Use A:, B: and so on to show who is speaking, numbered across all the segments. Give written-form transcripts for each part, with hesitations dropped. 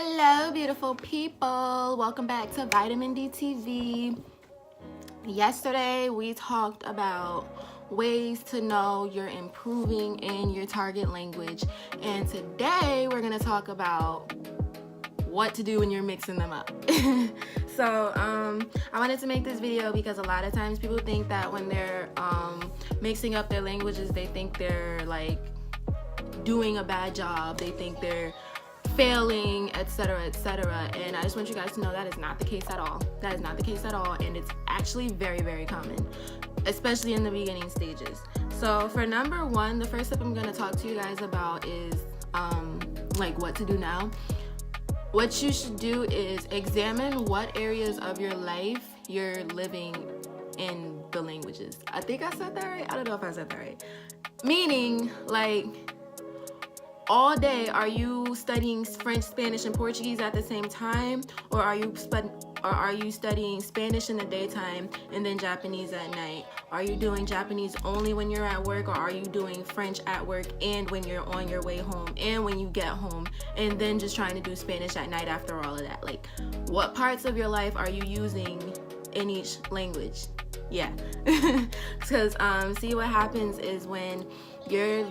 A: Hello, beautiful people. Welcome back to Vitamin D TV. Yesterday, we talked about ways to know you're improving in your target language. And today, we're going to talk about what to do when you're mixing them up. So, I wanted to make this video because a lot of times people think that when they're mixing up their languages, they think they're like doing a bad job. They think they're failing, etc., etc. And I just want you guys to know that is not the case at all. That is not the case at all, and it's actually very, very common, especially in the beginning stages. So for number one, the first step I'm going to talk to you guys about is like what to do now. What you should do is examine what areas of your life you're living in the languages. I think I said that right. I don't know if I said that right. Meaning, like, all day, are you studying French, Spanish, and Portuguese at the same time? Or are you studying Spanish in the daytime and then Japanese at night? Are you doing Japanese only when you're at work, or are you doing French at work and when you're on your way home and when you get home, and then just trying to do Spanish at night after all of that? Like, what parts of your life are you using in each language? Yeah. Because see, what happens is when you're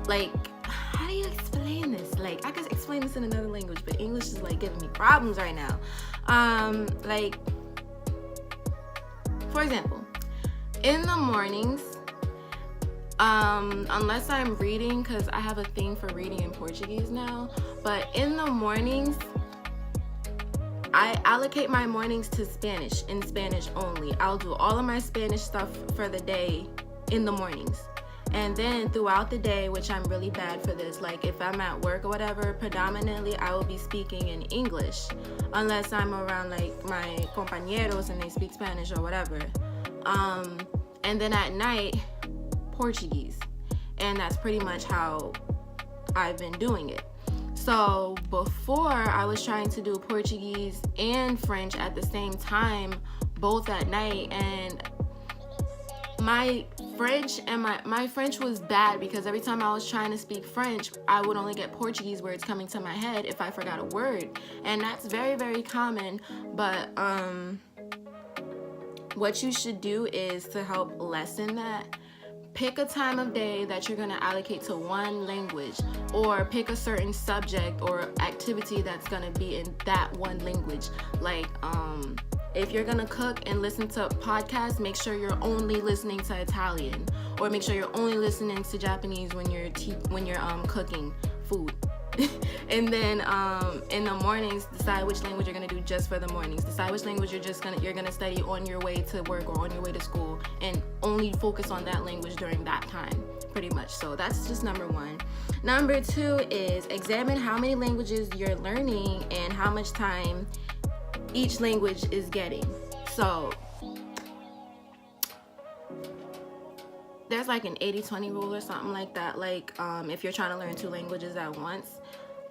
A: like, how do you explain this? Like, I could explain this in another language, but English is like giving me problems right now. Like, for example, in the mornings, unless I'm reading, because I have a thing for reading in Portuguese now, but in the mornings, I allocate my mornings to Spanish, in Spanish only. I'll do all of my Spanish stuff for the day in the mornings. And then throughout the day, which I'm really bad for this, like if I'm at work or whatever, predominantly I will be speaking in English, unless I'm around like my compañeros and they speak Spanish or whatever. And then at night, Portuguese. And that's pretty much how I've been doing it. So before, I was trying to do Portuguese and French at the same time, both at night, and my French was bad because every time I was trying to speak French, I would only get Portuguese words coming to my head if I forgot a word. And that's very, very common. But what you should do is, to help lessen that, pick a time of day that you're going to allocate to one language, or pick a certain subject or activity that's going to be in that one language. Like, if you're gonna cook and listen to podcasts, make sure you're only listening to Italian, or make sure you're only listening to Japanese when you're cooking food. And then in the mornings, decide which language you're gonna do just for the mornings. Decide which language you're gonna study on your way to work or on your way to school, and only focus on that language during that time, pretty much. So that's just number one. Number two is examine how many languages you're learning and how much time each language is getting. So there's like an 80-20 rule or something like that. Like if you're trying to learn two languages at once,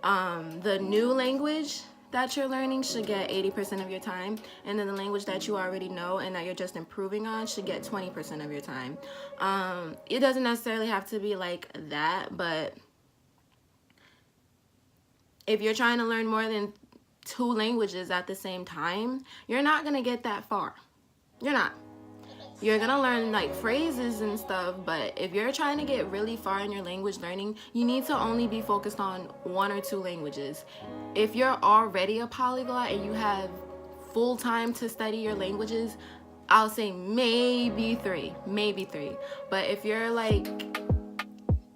A: the new language that you're learning should get 80% of your time, and then the language that you already know and that you're just improving on should get 20% of your time. It doesn't necessarily have to be like that, but if you're trying to learn more than two languages at the same time, you're not gonna get that far. You're not. You're gonna learn like phrases and stuff, but if you're trying to get really far in your language learning, you need to only be focused on one or two languages. If you're already a polyglot and you have full time to study your languages, I'll say maybe three. But if you're like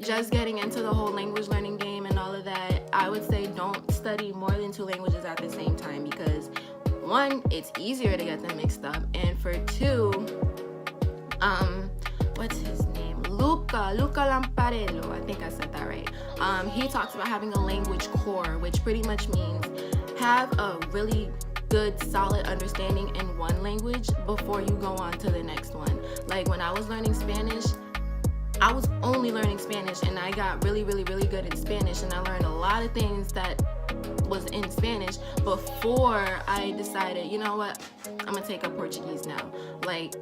A: just getting into the whole language learning game and all of that, I would say don't study more than two languages at the same time, because one, it's easier to get them mixed up, and for two, what's his name? Luca Lamparello, I think I said that right. He talks about having a language core, which pretty much means have a really good, solid understanding in one language before you go on to the next one. Like when I was learning Spanish, I was only learning Spanish, and I got really, really, really good at Spanish, and I learned a lot of things that was in Spanish before I decided, you know what, I'm gonna take up Portuguese now. Like,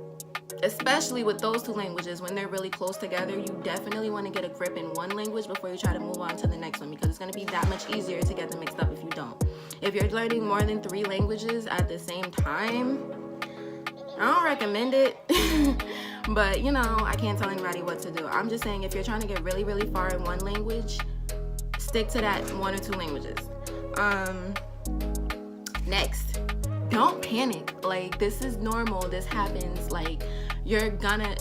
A: especially with those two languages, when they're really close together, you definitely want to get a grip in one language before you try to move on to the next one, because it's going to be that much easier to get them mixed up if you don't. If you're learning more than 3 languages at the same time, I don't recommend it. But you know, I can't tell anybody what to do. I'm just saying, if you're trying to get really, really far in one language, stick to that 1 or 2 languages. Next, don't panic. Like, this is normal. This happens. Like, you're gonna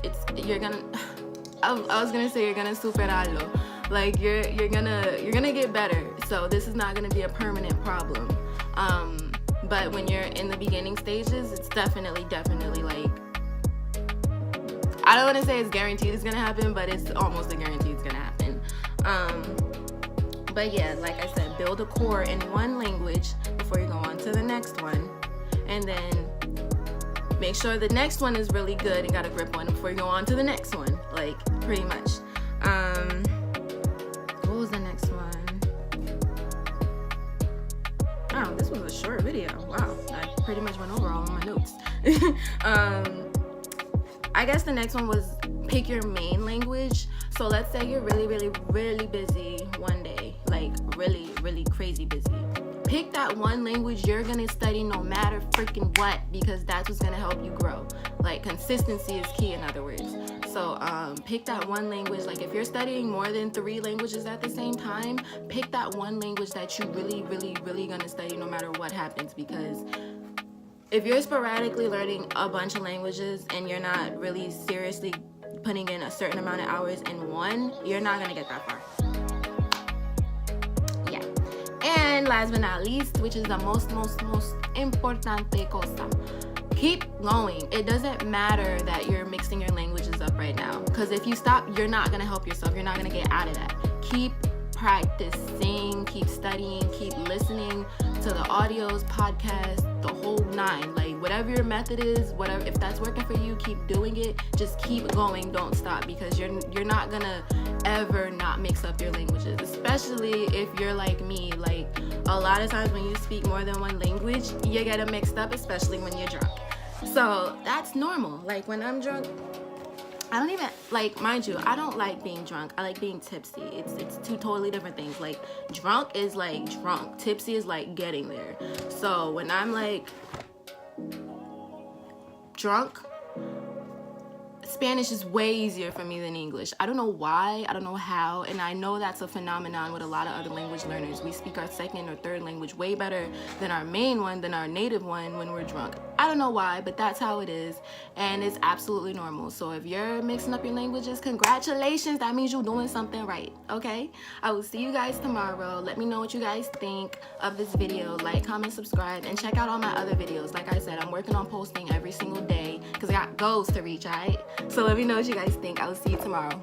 A: I was gonna say you're gonna superarlo. Like, you're gonna get better. So this is not gonna be a permanent problem. But when you're in the beginning stages, it's definitely like, I don't want to say it's guaranteed it's gonna happen, but it's almost a guarantee it's gonna happen. But yeah, like I said, build a core in one language before you go on to the next one, and then make sure the next one is really good and got a grip on it before you go on to the next one. Like, pretty much. What was the next one? Oh, this was a short video. Wow, I pretty much went over all of my notes. I guess the next one was pick your main language. So let's say you're really busy one day, like really crazy busy. Pick that one language you're gonna study no matter freaking what, because that's what's gonna help you grow. Like, consistency is key, in other words. So pick that one language. Like, if you're studying more than 3 languages at the same time, pick that one language that you really gonna study no matter what happens, because if you're sporadically learning a bunch of languages and you're not really seriously putting in a certain amount of hours in one, you're not gonna get that far. Yeah. And last but not least, which is the most importante cosa, keep going. It doesn't matter that you're mixing your languages up right now, because if you stop, you're not gonna help yourself. You're not gonna get out of that. Keep practicing, keep studying, keep listening to the audios, podcasts, the whole 9. Like, whatever your method is, whatever, if that's working for you, keep doing it. Just keep going, don't stop, because you're not gonna ever not mix up your languages, especially if you're like me. Like, a lot of times when you speak more than one language, you get it mixed up, especially when you're drunk. So that's normal. Like, when I'm drunk, I don't even, like, mind you, I don't like being drunk. I like being tipsy. It's 2 totally different things. Like, drunk is like drunk. Tipsy is like getting there. So when I'm like drunk, Spanish is way easier for me than English. I don't know why, I don't know how, and I know that's a phenomenon with a lot of other language learners. We speak our second or third language way better than our main one, than our native one when we're drunk. I don't know why, but that's how it is, and it's absolutely normal. So if you're mixing up your languages, congratulations, that means you're doing something right, okay? I will see you guys tomorrow. Let me know what you guys think of this video. Like, comment, subscribe, and check out all my other videos. Like I said, I'm working on posting every single day because I got goals to reach, all right? So let me know what you guys think. I will see you tomorrow.